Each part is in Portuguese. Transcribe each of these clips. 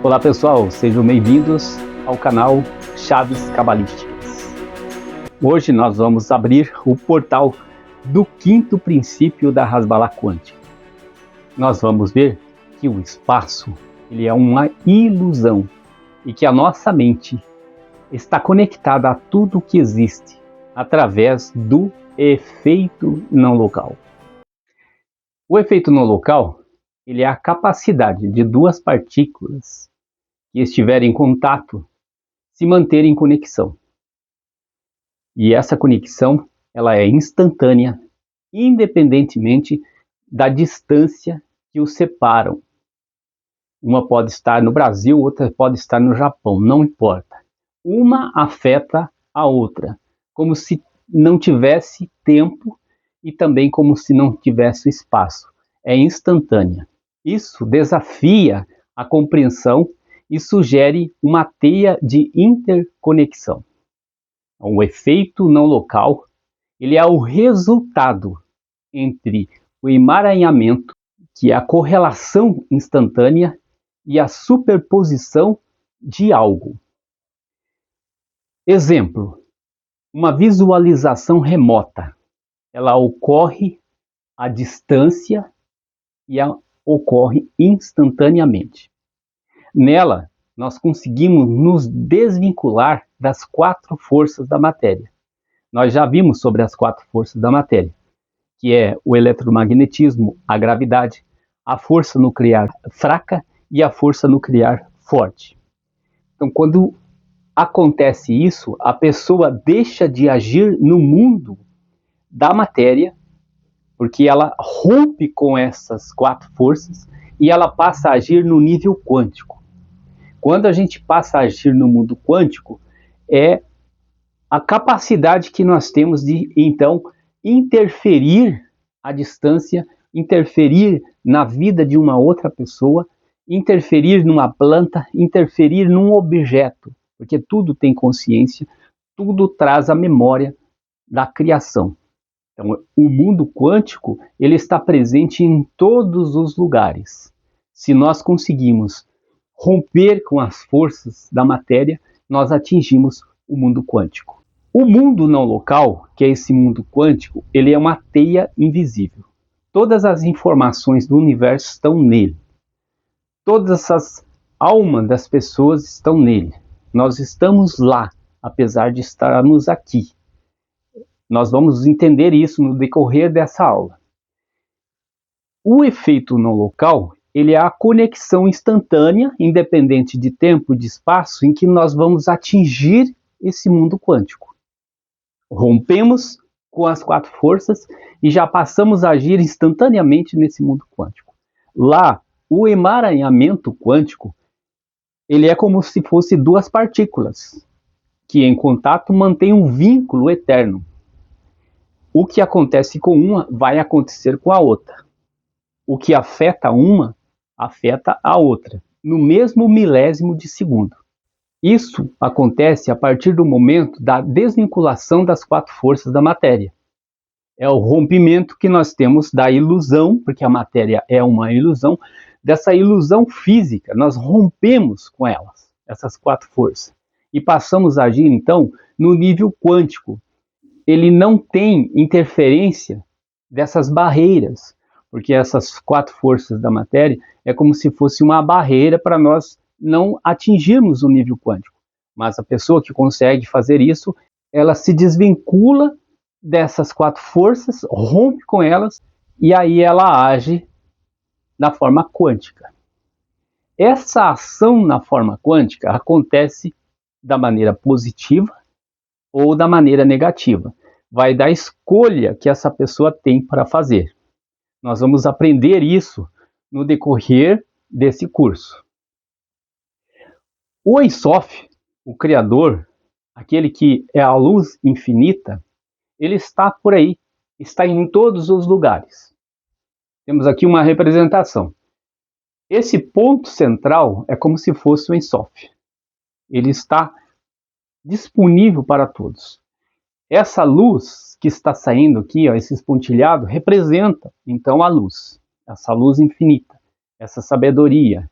Olá pessoal, sejam bem-vindos ao canal Chaves Cabalísticas. Hoje nós vamos abrir o portal do quinto princípio da Hasbala quântica. Nós vamos ver que o espaço ele é uma ilusão e que a nossa mente está conectada a tudo que existe através do efeito não local. O efeito não local ele é a capacidade de duas partículas que estiverem em contato se manterem em conexão. E essa conexão ela é instantânea, independentemente da distância que os separam. Uma pode estar no Brasil, outra pode estar no Japão, não importa. Uma afeta a outra, como se não tivesse tempo e também como se não tivesse espaço. É instantânea. Isso desafia a compreensão e sugere uma teia de interconexão. O efeito não local ele é o resultado entre o emaranhamento, que é a correlação instantânea, e a superposição de algo. Exemplo, uma visualização remota. Ela ocorre à distância e ocorre instantaneamente. Nela, nós conseguimos nos desvincular das quatro forças da matéria. Nós já vimos sobre as quatro forças da matéria, que é o eletromagnetismo, a gravidade, a força nuclear fraca e a força nuclear forte. Então, quando acontece isso, a pessoa deixa de agir no mundo da matéria, porque ela rompe com essas quatro forças e ela passa a agir no nível quântico. Quando a gente passa a agir no mundo quântico, é a capacidade que nós temos de, então, interferir à distância, interferir na vida de uma outra pessoa, interferir numa planta, interferir num objeto, porque tudo tem consciência, tudo traz a memória da criação. Então, o mundo quântico, ele está presente em todos os lugares. Se nós conseguimos romper com as forças da matéria, nós atingimos o mundo quântico. O mundo não local, que é esse mundo quântico, ele é uma teia invisível. Todas as informações do universo estão nele. Todas as almas das pessoas estão nele. Nós estamos lá, apesar de estarmos aqui. Nós vamos entender isso no decorrer dessa aula. O efeito não local, ele é a conexão instantânea, independente de tempo e de espaço, em que nós vamos atingir esse mundo quântico. Rompemos com as quatro forças e já passamos a agir instantaneamente nesse mundo quântico. Lá, o emaranhamento quântico, ele é como se fosse duas partículas, que em contato mantêm um vínculo eterno. O que acontece com uma vai acontecer com a outra. O que afeta uma, afeta a outra, no mesmo milésimo de segundo. Isso acontece a partir do momento da desvinculação das quatro forças da matéria. É o rompimento que nós temos da ilusão, porque a matéria é uma ilusão, dessa ilusão física. Nós rompemos com elas, essas quatro forças, e passamos a agir, então, no nível quântico. Ele não tem interferência dessas barreiras, porque essas quatro forças da matéria é como se fosse uma barreira para nós não atingirmos o nível quântico. Mas a pessoa que consegue fazer isso, ela se desvincula dessas quatro forças, rompe com elas, e aí ela age na forma quântica. Essa ação na forma quântica acontece da maneira positiva ou da maneira negativa. Vai da escolha que essa pessoa tem para fazer. Nós vamos aprender isso no decorrer desse curso. O Ein Sof, o Criador, aquele que é a luz infinita, ele está por aí, está em todos os lugares. Temos aqui uma representação. Esse ponto central é como se fosse o Ein Sof. Ele está disponível para todos. Essa luz que está saindo aqui, ó, esse espontilhado, representa, então, a luz. Essa luz infinita, essa sabedoria,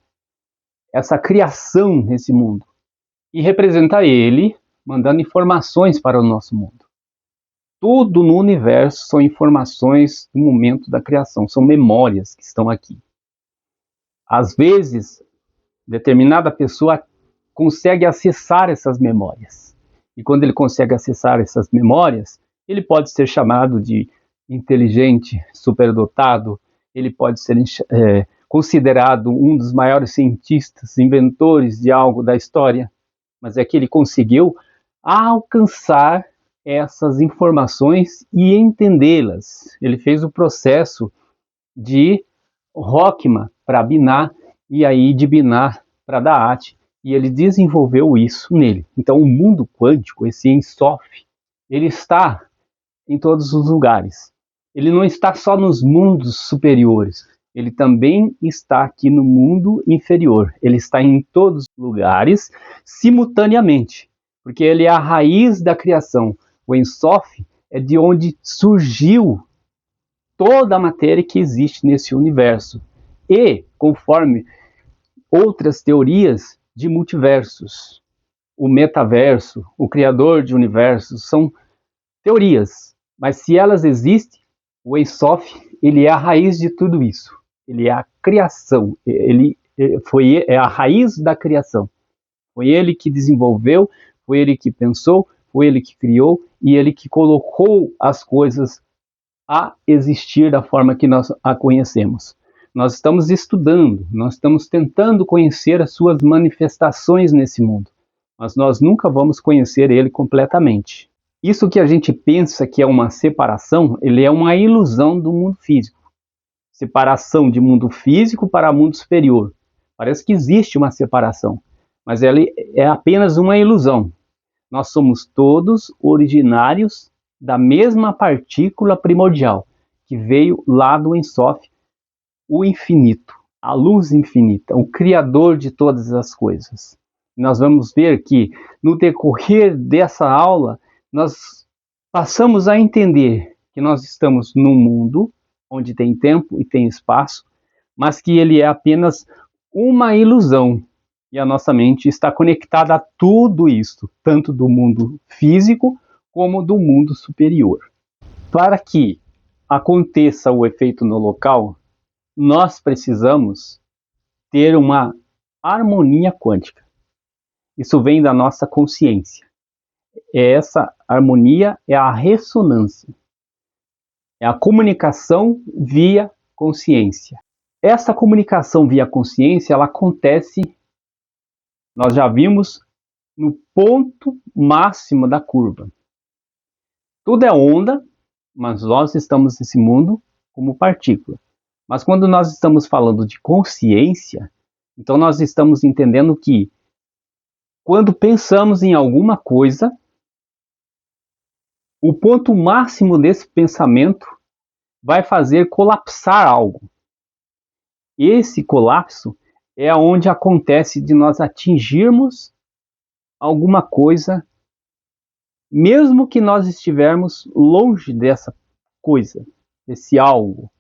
essa criação nesse mundo e representa ele mandando informações para o nosso mundo. Tudo no universo são informações do momento da criação, são memórias que estão aqui. Às vezes, determinada pessoa consegue acessar essas memórias. E quando ele consegue acessar essas memórias, ele pode ser chamado de inteligente, superdotado, ele pode ser considerado um dos maiores cientistas, inventores de algo da história, mas é que ele conseguiu alcançar essas informações e entendê-las. Ele fez o processo de Rockman para Binar e aí de Binar para Daath, e ele desenvolveu isso nele. Então o mundo quântico, esse Ensof, ele está em todos os lugares. Ele não está só nos mundos superiores, ele também está aqui no mundo inferior. Ele está em todos os lugares simultaneamente, porque ele é a raiz da criação. O Ensof é de onde surgiu toda a matéria que existe nesse universo. E, conforme outras teorias de multiversos, o metaverso, o criador de universos, são teorias, mas se elas existem, o Ensof, ele é a raiz de tudo isso. Ele é a criação, ele é a raiz da criação. Foi ele que desenvolveu, foi ele que pensou, foi ele que criou e ele que colocou as coisas a existir da forma que nós a conhecemos. Nós estamos estudando, nós estamos tentando conhecer as suas manifestações nesse mundo, mas nós nunca vamos conhecer ele completamente. Isso que a gente pensa que é uma separação, ele é uma ilusão do mundo físico. Separação de mundo físico para mundo superior. Parece que existe uma separação, mas ela é apenas uma ilusão. Nós somos todos originários da mesma partícula primordial, que veio lá do Ensof, o infinito, a luz infinita, o criador de todas as coisas. Nós vamos ver que no decorrer dessa aula, nós passamos a entender que nós estamos num mundo onde tem tempo e tem espaço, mas que ele é apenas uma ilusão. E a nossa mente está conectada a tudo isso, tanto do mundo físico como do mundo superior. Para que aconteça o efeito no local, nós precisamos ter uma harmonia quântica. Isso vem da nossa consciência. Essa harmonia é a ressonância. É a comunicação via consciência. Essa comunicação via consciência, ela acontece, nós já vimos, no ponto máximo da curva. Tudo é onda, mas nós estamos nesse mundo como partícula. Mas quando nós estamos falando de consciência, então nós estamos entendendo que quando pensamos em alguma coisa, o ponto máximo desse pensamento vai fazer colapsar algo. Esse colapso é onde acontece de nós atingirmos alguma coisa, mesmo que nós estivermos longe dessa coisa, desse algo.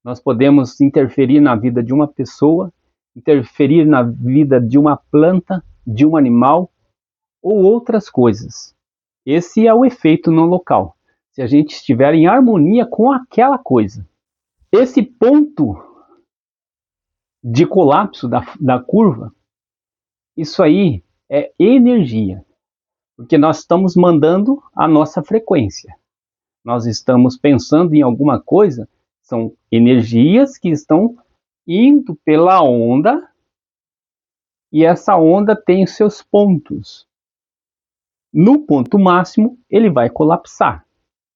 Nós podemos interferir na vida de uma pessoa, interferir na vida de uma planta, de um animal ou outras coisas. Esse é o efeito no local. Se a gente estiver em harmonia com aquela coisa. Esse ponto de colapso da curva, isso aí é energia. Porque nós estamos mandando a nossa frequência. Nós estamos pensando em alguma coisa, são energias que estão indo pela onda e essa onda tem os seus pontos. No ponto máximo, ele vai colapsar.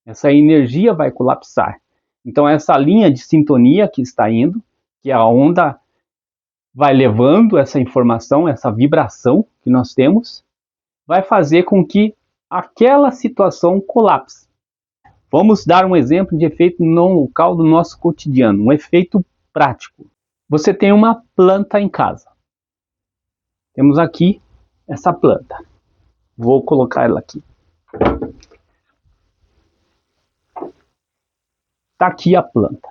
Essa energia vai colapsar. Então, essa linha de sintonia que está indo, que a onda vai levando essa informação, essa vibração que nós temos, vai fazer com que aquela situação colapse. Vamos dar um exemplo de efeito não local do nosso cotidiano, um efeito prático. Você tem uma planta em casa. Temos aqui essa planta. Vou colocar ela aqui. Está aqui a planta.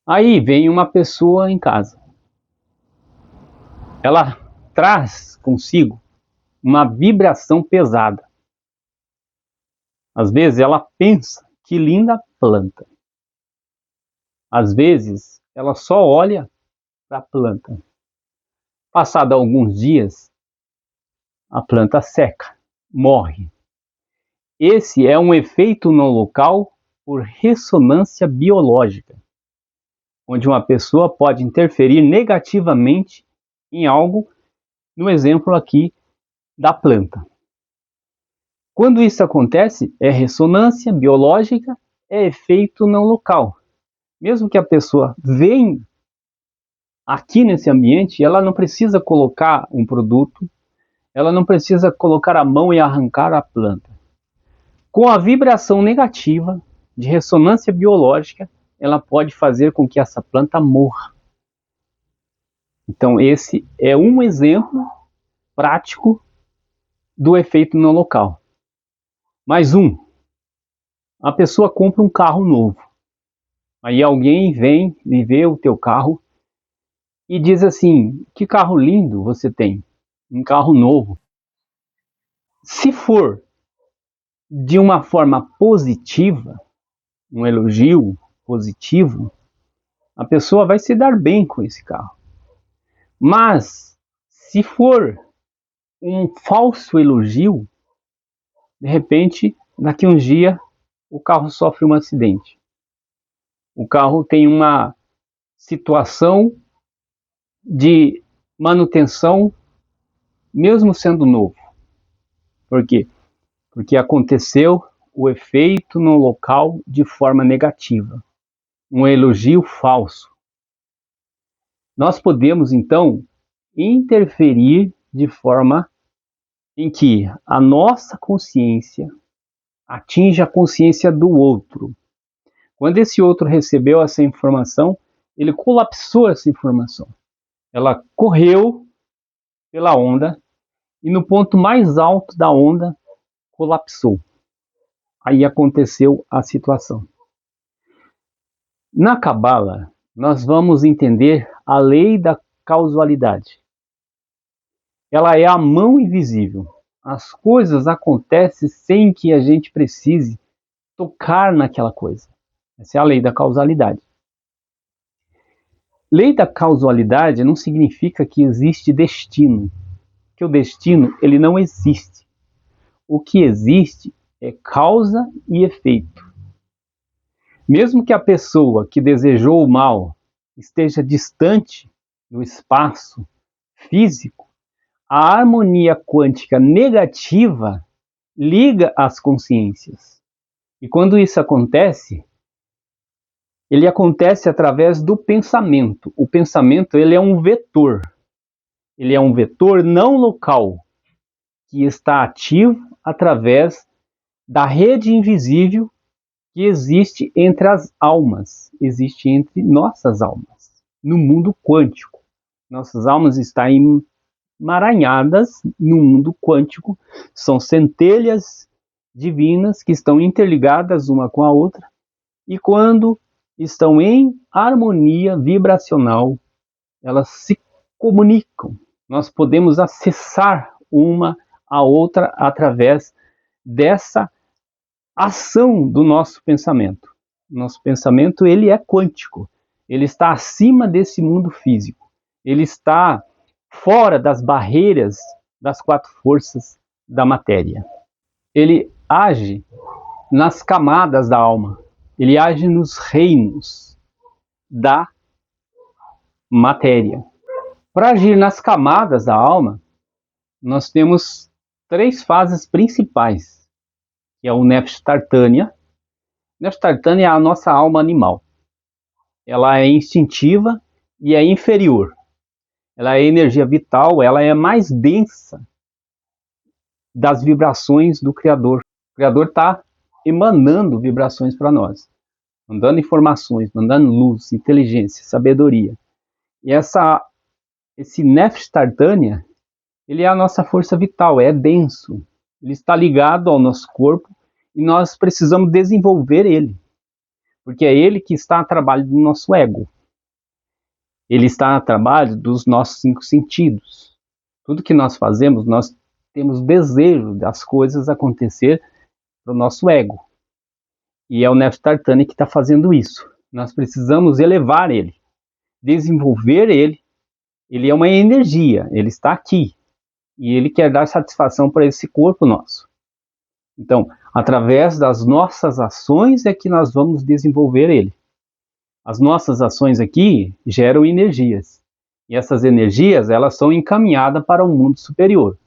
Aí vem uma pessoa em casa. ela traz consigo uma vibração pesada. Às vezes ela pensa, que linda planta. Às vezes ela só olha para a planta. Passado alguns dias, a planta seca, morre. Esse é um efeito no local por ressonância biológica, onde uma pessoa pode interferir negativamente em algo, no exemplo aqui da planta. Quando isso acontece, é ressonância biológica, é efeito no local. Mesmo que a pessoa venha aqui nesse ambiente, ela não precisa colocar um produto, ela não precisa colocar a mão e arrancar a planta. Com a vibração negativa de ressonância biológica, ela pode fazer com que essa planta morra. Então esse é um exemplo prático do efeito no local. Mais um, a pessoa compra um carro novo. Aí alguém vem e vê o teu carro e diz assim, que carro lindo você tem, um carro novo. Se for de uma forma positiva, um elogio positivo, a pessoa vai se dar bem com esse carro. Mas, se for um falso elogio, de repente, daqui uns dias, o carro sofre um acidente. O carro tem uma situação de manutenção, mesmo sendo novo. Por quê? Porque aconteceu o efeito no local de forma negativa. Um elogio falso. Nós podemos, então, interferir de forma em que a nossa consciência atinja a consciência do outro. Quando esse outro recebeu essa informação, ele colapsou essa informação. Ela correu pela onda e no ponto mais alto da onda colapsou. Aí aconteceu a situação. Na Cabala, nós vamos entender a lei da causalidade. Ela é a mão invisível. As coisas acontecem sem que a gente precise tocar naquela coisa. Essa é a lei da causalidade. Lei da causalidade não significa que existe destino, que o destino ele não existe. O que existe é causa e efeito. Mesmo que a pessoa que desejou o mal esteja distante do espaço físico, a harmonia quântica negativa liga as consciências. E quando isso acontece, ele acontece através do pensamento. O pensamento ele é um vetor. Ele é um vetor não local, que está ativo através da rede invisível que existe entre as almas, existe entre nossas almas, no mundo quântico. Nossas almas estão emaranhadas no mundo quântico, são centelhas divinas que estão interligadas uma com a outra, e quando estão em harmonia vibracional, elas se comunicam. Nós podemos acessar uma a outra através dessa ação do nosso pensamento. Nosso pensamento ele é quântico, ele está acima desse mundo físico, ele está fora das barreiras das quatro forças da matéria. Ele age nas camadas da alma, ele age nos reinos da matéria. Para agir nas camadas da alma, nós temos três fases principais, que é o Nefesh Tartânia. Nefesh Tartânia é a nossa alma animal. Ela é instintiva e é inferior. Ela é energia vital, ela é mais densa das vibrações do Criador. O Criador está emanando vibrações para nós, mandando informações, mandando luz, inteligência, sabedoria. E esse Nefesh Tartânia, ele é a nossa força vital, é denso. Ele está ligado ao nosso corpo e nós precisamos desenvolver ele, porque é ele que está a trabalho do nosso ego. Ele está a trabalho dos nossos 5 sentidos. Tudo que nós fazemos, nós temos desejo das coisas acontecer para o nosso ego. E é o Neftaltani que está fazendo isso. Nós precisamos elevar ele, desenvolver ele. Ele é uma energia, ele está aqui. E ele quer dar satisfação para esse corpo nosso. Então, através das nossas ações é que nós vamos desenvolver ele. As nossas ações aqui geram energias. E essas energias, elas são encaminhadas para um mundo superior.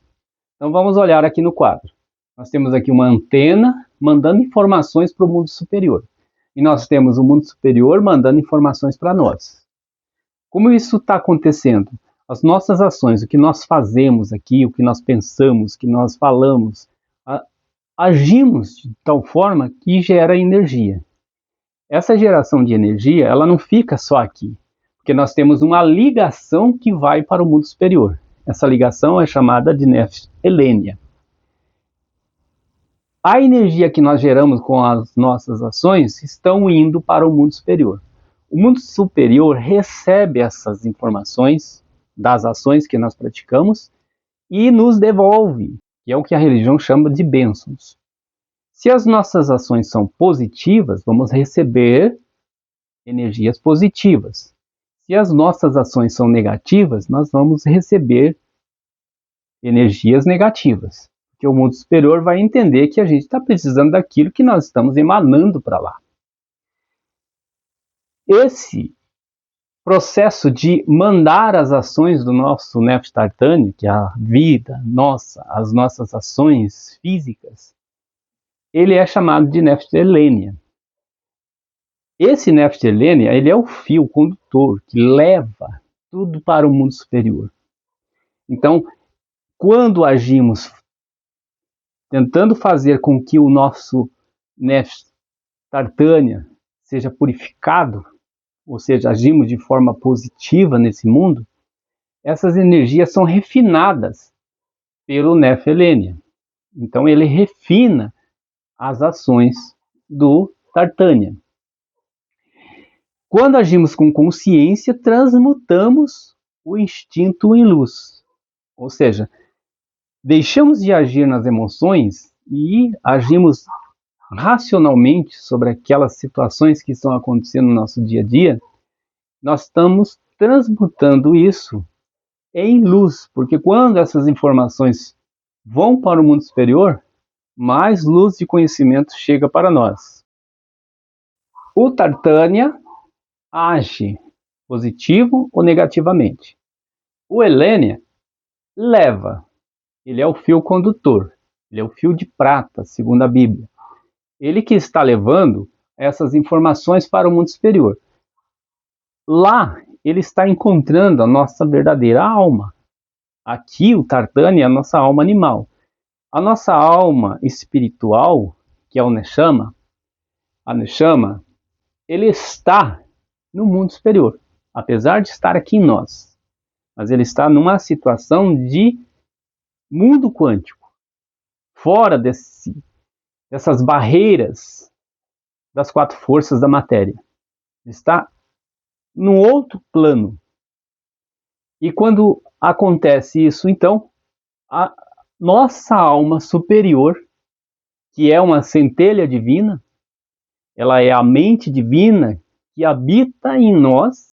Então vamos olhar aqui no quadro. Nós temos aqui uma antena mandando informações para o mundo superior. E nós temos o mundo superior mandando informações para nós. Como isso está acontecendo? As nossas ações, o que nós fazemos aqui, o que nós pensamos, o que nós falamos, agimos de tal forma que gera energia. Essa geração de energia, ela não fica só aqui, porque nós temos uma ligação que vai para o mundo superior. Essa ligação é chamada de Neftaltani. A energia que nós geramos com as nossas ações estão indo para o mundo superior. O mundo superior recebe essas informações das ações que nós praticamos e nos devolve, que é o que a religião chama de bênçãos. Se as nossas ações são positivas, vamos receber energias positivas. Se as nossas ações são negativas, nós vamos receber energias negativas. Porque o mundo superior vai entender que a gente está precisando daquilo que nós estamos emanando para lá. Esse processo de mandar as ações do nosso Neftaltani, que é a vida nossa, as nossas ações físicas, ele é chamado de Neftaltani. Esse Neftaltani, ele é o fio condutor que leva tudo para o mundo superior. Então, quando agimos tentando fazer com que o nosso Neftaltani seja purificado, ou seja, agimos de forma positiva nesse mundo, essas energias são refinadas pelo Neftaltani. Então ele refina as ações do Tartânia. Quando agimos com consciência, transmutamos o instinto em luz. Ou seja, deixamos de agir nas emoções e agimos racionalmente sobre aquelas situações que estão acontecendo no nosso dia a dia. Nós estamos transmutando isso em luz, porque quando essas informações vão para o mundo superior, mais luz e conhecimento chega para nós. O Tartânia age positivo ou negativamente. O Helênia leva, ele é o fio condutor, ele é o fio de prata, segundo a Bíblia. Ele que está levando essas informações para o mundo superior. Lá, ele está encontrando a nossa verdadeira alma. Aqui, o Tartânia é a nossa alma animal. A nossa alma espiritual, que é o Neshama, a Neshama, ele está no mundo superior, apesar de estar aqui em nós. Mas ele está numa situação de mundo quântico, fora dessas barreiras das 4 forças da matéria. Ele está num outro plano. E quando acontece isso, então, a nossa alma superior, que é uma centelha divina, ela é a mente divina que habita em nós,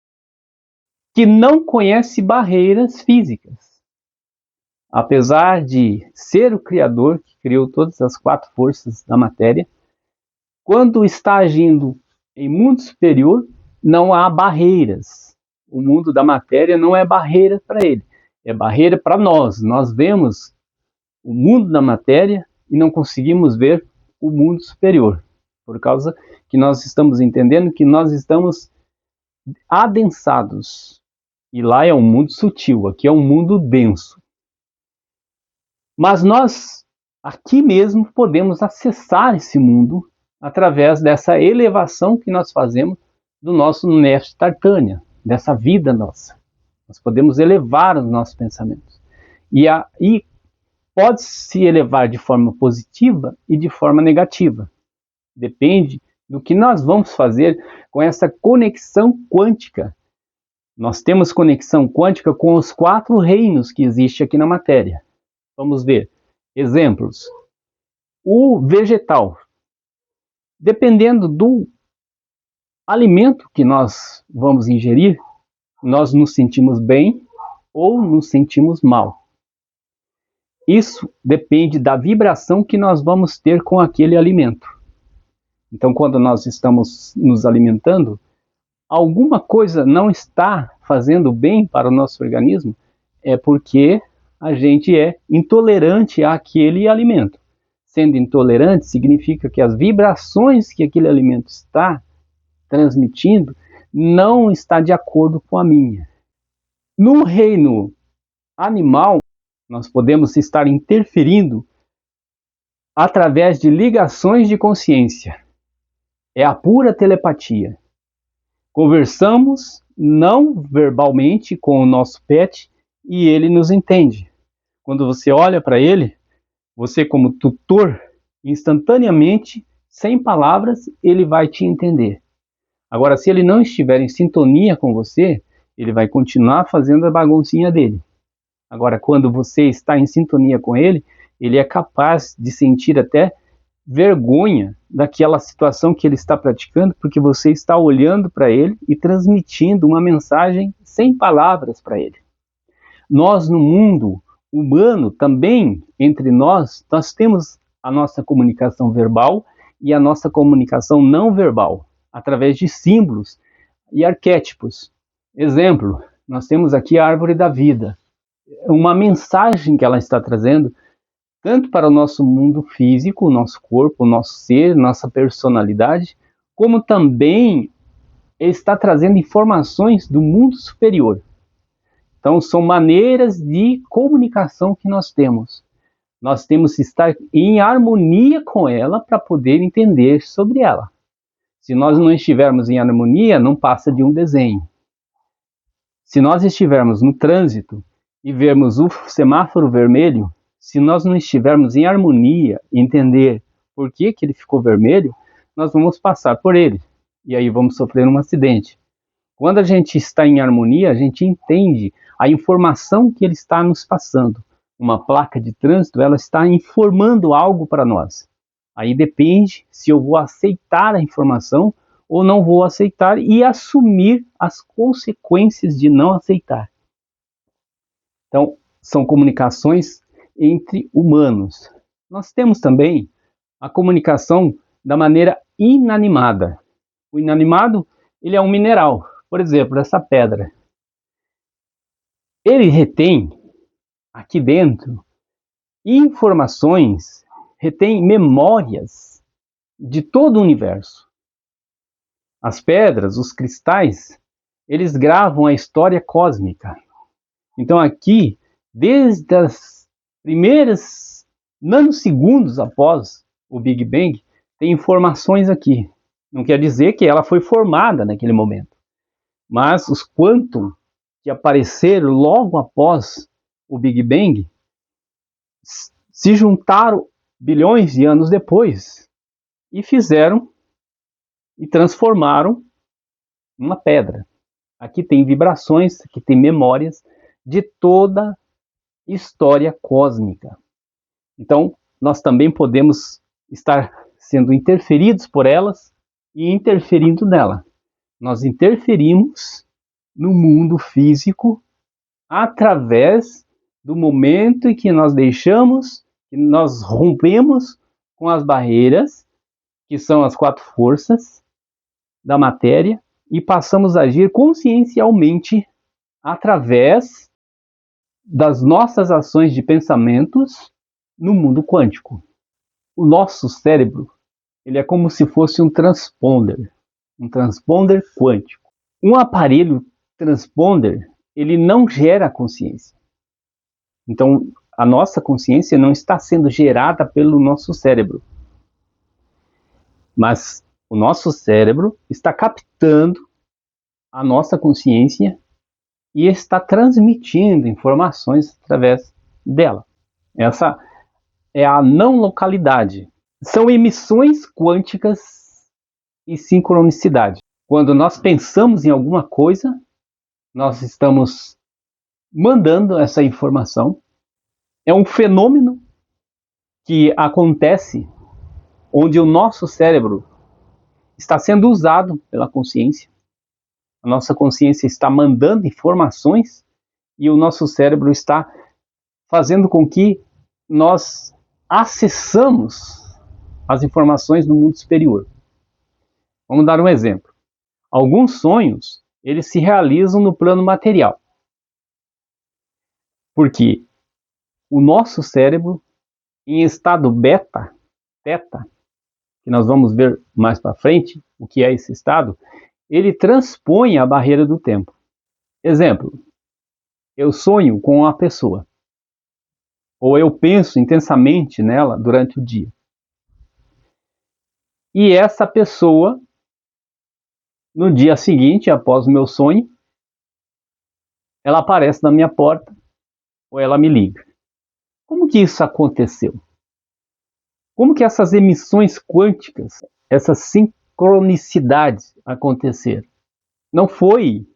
que não conhece barreiras físicas. Apesar de ser o Criador que criou todas as 4 forças da matéria, quando está agindo em mundo superior, não há barreiras. O mundo da matéria não é barreira para ele, é barreira para nós. Nós vemos o mundo da matéria e não conseguimos ver o mundo superior, por causa que nós estamos entendendo que nós estamos adensados. E lá é um mundo sutil, aqui é um mundo denso. Mas nós, aqui mesmo, podemos acessar esse mundo através dessa elevação que nós fazemos do nosso Neftaltani, dessa vida nossa. Nós podemos elevar os nossos pensamentos. E pode se elevar de forma positiva e de forma negativa. Depende do que nós vamos fazer com essa conexão quântica Nós temos conexão quântica com os 4 reinos que existem aqui na matéria. Vamos ver exemplos. O vegetal. Dependendo do alimento que nós vamos ingerir, nós nos sentimos bem ou nos sentimos mal. Isso depende da vibração que nós vamos ter com aquele alimento. Então, quando nós estamos nos alimentando, alguma coisa não está fazendo bem para o nosso organismo, é porque a gente é intolerante àquele alimento. Sendo intolerante, significa que as vibrações que aquele alimento está transmitindo não está de acordo com a minha. No reino animal, nós podemos estar interferindo através de ligações de consciência. É a pura telepatia. Conversamos não verbalmente com o nosso pet e ele nos entende. Quando você olha para ele, você como tutor, instantaneamente, sem palavras, ele vai te entender. Agora, se ele não estiver em sintonia com você, ele vai continuar fazendo a baguncinha dele. Agora, quando você está em sintonia com ele, ele é capaz de sentir até vergonha daquela situação que ele está praticando, porque você está olhando para ele e transmitindo uma mensagem sem palavras para ele. Nós, no mundo humano, também, entre nós temos a nossa comunicação verbal e a nossa comunicação não verbal, através de símbolos e arquétipos. Exemplo, nós temos aqui a árvore da vida. Uma mensagem que ela está trazendo, tanto para o nosso mundo físico, o nosso corpo, o nosso ser, nossa personalidade, como também está trazendo informações do mundo superior. Então, são maneiras de comunicação que nós temos. Nós temos que estar em harmonia com ela para poder entender sobre ela. Se nós não estivermos em harmonia, não passa de um desenho. Se nós estivermos no trânsito e vermos o semáforo vermelho, se nós não estivermos em harmonia, entender por que ele ficou vermelho, nós vamos passar por ele. E aí vamos sofrer um acidente. Quando a gente está em harmonia, a gente entende a informação que ele está nos passando. Uma placa de trânsito, ela está informando algo para nós. Aí depende se eu vou aceitar a informação ou não vou aceitar e assumir as consequências de não aceitar. Então, são comunicações entre humanos. Nós temos também a comunicação da maneira inanimada. O inanimado, ele é um mineral. Por exemplo, essa pedra. Ele retém aqui dentro informações, retém memórias de todo o universo. As pedras, os cristais, eles gravam a história cósmica. Então aqui, desde as primeiras nanosegundos após o Big Bang, tem informações aqui. Não quer dizer que ela foi formada naquele momento. Mas os quantum que apareceram logo após o Big Bang se juntaram bilhões de anos depois e fizeram e transformaram uma pedra. Aqui tem vibrações, aqui tem memórias de toda a história cósmica. Então, nós também podemos estar sendo interferidos por elas e interferindo nela. Nós interferimos no mundo físico através do momento em que nós deixamos, que nós rompemos com as barreiras, que são as 4 forças da matéria, e passamos a agir consciencialmente através das nossas ações de pensamentos no mundo quântico. O nosso cérebro, ele é como se fosse um transponder quântico. Um aparelho transponder, ele não gera consciência. Então, a nossa consciência não está sendo gerada pelo nosso cérebro. Mas o nosso cérebro está captando a nossa consciência e está transmitindo informações através dela. Essa é a não localidade. São emissões quânticas e sincronicidade. Quando nós pensamos em alguma coisa, nós estamos mandando essa informação. É um fenômeno que acontece onde o nosso cérebro está sendo usado pela consciência. A nossa consciência está mandando informações e o nosso cérebro está fazendo com que nós acessamos as informações no mundo superior. Vamos dar um exemplo. Alguns sonhos, eles se realizam no plano material. Porque o nosso cérebro, em estado beta, teta, que nós vamos ver mais para frente, o que é esse estado, ele transpõe a barreira do tempo. Exemplo, eu sonho com uma pessoa, ou eu penso intensamente nela durante o dia. E essa pessoa, no dia seguinte, após o meu sonho, ela aparece na minha porta, ou ela me liga. Como que isso aconteceu? Como que essas emissões quânticas, essas sincronicidades aconteceram? Não foi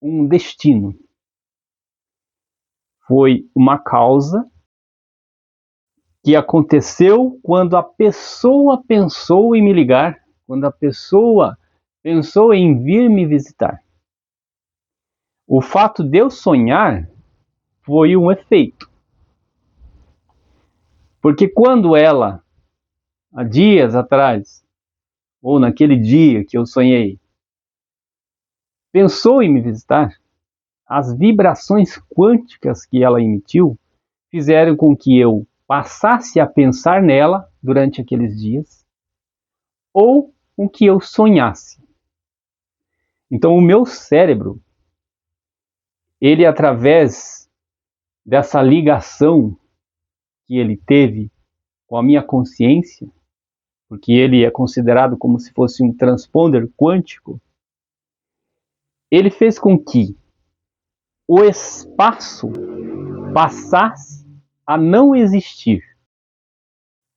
um destino. Foi uma causa que aconteceu quando a pessoa pensou em me ligar, quando a pessoa pensou em vir me visitar. O fato de eu sonhar foi um efeito. Porque quando ela, há dias atrás, ou naquele dia que eu sonhei, pensou em me visitar, as vibrações quânticas que ela emitiu fizeram com que eu passasse a pensar nela durante aqueles dias, ou com que eu sonhasse. Então o meu cérebro, ele através dessa ligação que ele teve com a minha consciência, porque ele é considerado como se fosse um transponder quântico, ele fez com que o espaço passasse a não existir.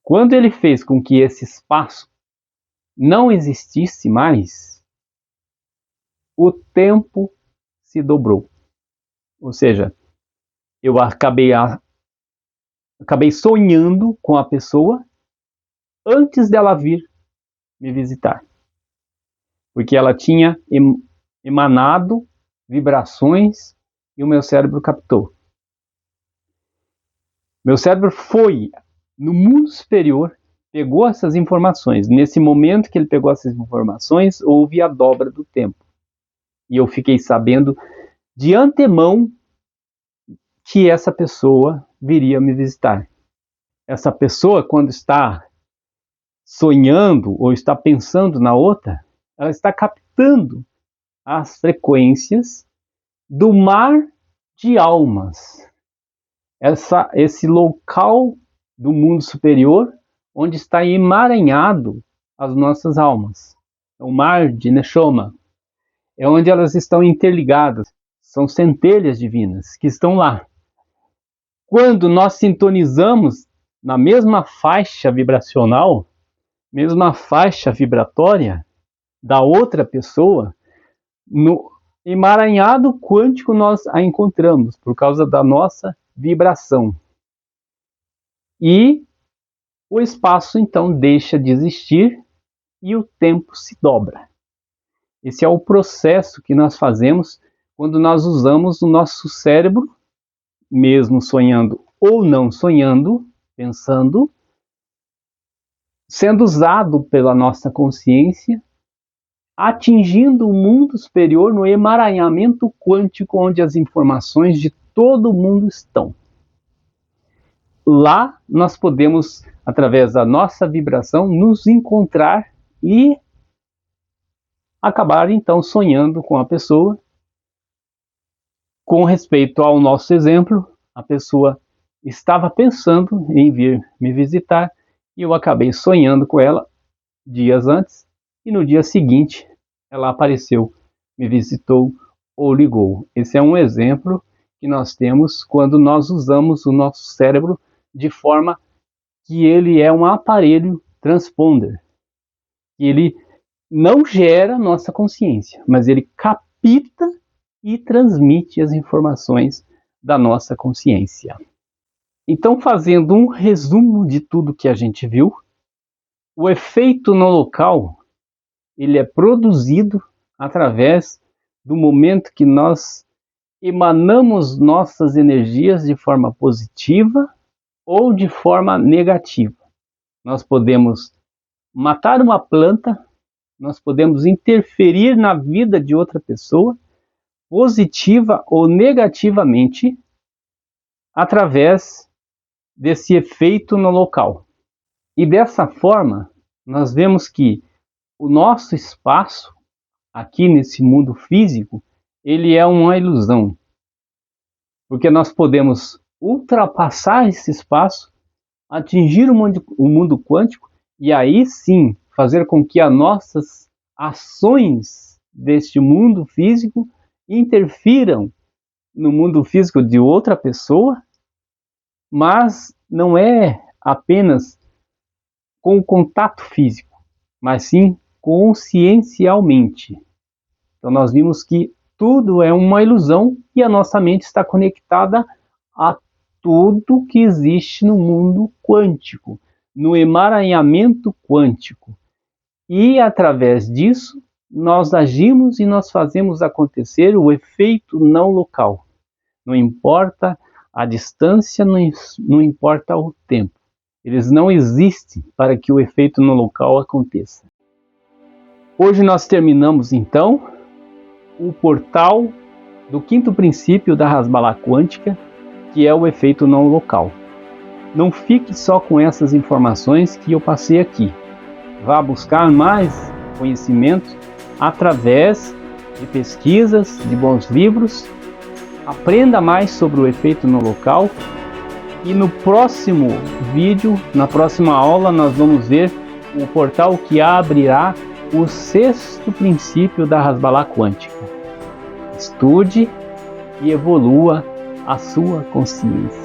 Quando ele fez com que esse espaço não existisse mais, o tempo se dobrou. Ou seja, eu acabei sonhando com a pessoa antes dela vir me visitar. Porque ela tinha emanado vibrações e o meu cérebro captou. Meu cérebro foi no mundo superior, pegou essas informações. Nesse momento que ele pegou essas informações, houve a dobra do tempo. E eu fiquei sabendo de antemão que essa pessoa viria me visitar. Essa pessoa, quando está sonhando ou está pensando na outra, ela está captando as frequências do mar de almas. Esse local do mundo superior onde está emaranhado as nossas almas. É o mar de Neshama. É onde elas estão interligadas. São centelhas divinas que estão lá. Quando nós sintonizamos na mesma faixa vibracional, mesma faixa vibratória da outra pessoa, no emaranhado quântico nós a encontramos por causa da nossa vibração. E o espaço então deixa de existir e o tempo se dobra. Esse é o processo que nós fazemos quando nós usamos o nosso cérebro, mesmo sonhando ou não sonhando, pensando, sendo usado pela nossa consciência, atingindo o mundo superior no emaranhamento quântico onde as informações de todo mundo estão. Lá nós podemos, através da nossa vibração, nos encontrar e acabar então sonhando com a pessoa. Com respeito ao nosso exemplo, a pessoa estava pensando em vir me visitar e eu acabei sonhando com ela dias antes e no dia seguinte ela apareceu, me visitou ou ligou. Esse é um exemplo que nós temos quando nós usamos o nosso cérebro de forma que ele é um aparelho transponder. Ele não gera nossa consciência, mas ele capta e transmite as informações da nossa consciência. Então, fazendo um resumo de tudo que a gente viu, o efeito no local, ele é produzido através do momento que nós emanamos nossas energias de forma positiva ou de forma negativa. Nós podemos matar uma planta, nós podemos interferir na vida de outra pessoa, positiva ou negativamente, através desse efeito no local. E dessa forma, nós vemos que o nosso espaço, aqui nesse mundo físico, ele é uma ilusão. Porque nós podemos ultrapassar esse espaço, atingir o mundo quântico, e aí sim fazer com que as nossas ações deste mundo físico interfiram no mundo físico de outra pessoa, mas não é apenas com o contato físico, mas sim consciencialmente. Então nós vimos que tudo é uma ilusão e a nossa mente está conectada a tudo que existe no mundo quântico, no emaranhamento quântico. E através disso, nós agimos e nós fazemos acontecer o efeito não local. Não importa a distância, não importa o tempo. Eles não existem para que o efeito no local aconteça. Hoje nós terminamos então o portal do quinto princípio da Hasbala quântica, que é o efeito não local. Não fique só com essas informações que eu passei aqui. Vá buscar mais conhecimento através de pesquisas, de bons livros. Aprenda mais sobre o efeito no local. E no próximo vídeo, na próxima aula, nós vamos ver o portal que abrirá o sexto princípio da Hasbala quântica. Estude e evolua a sua consciência.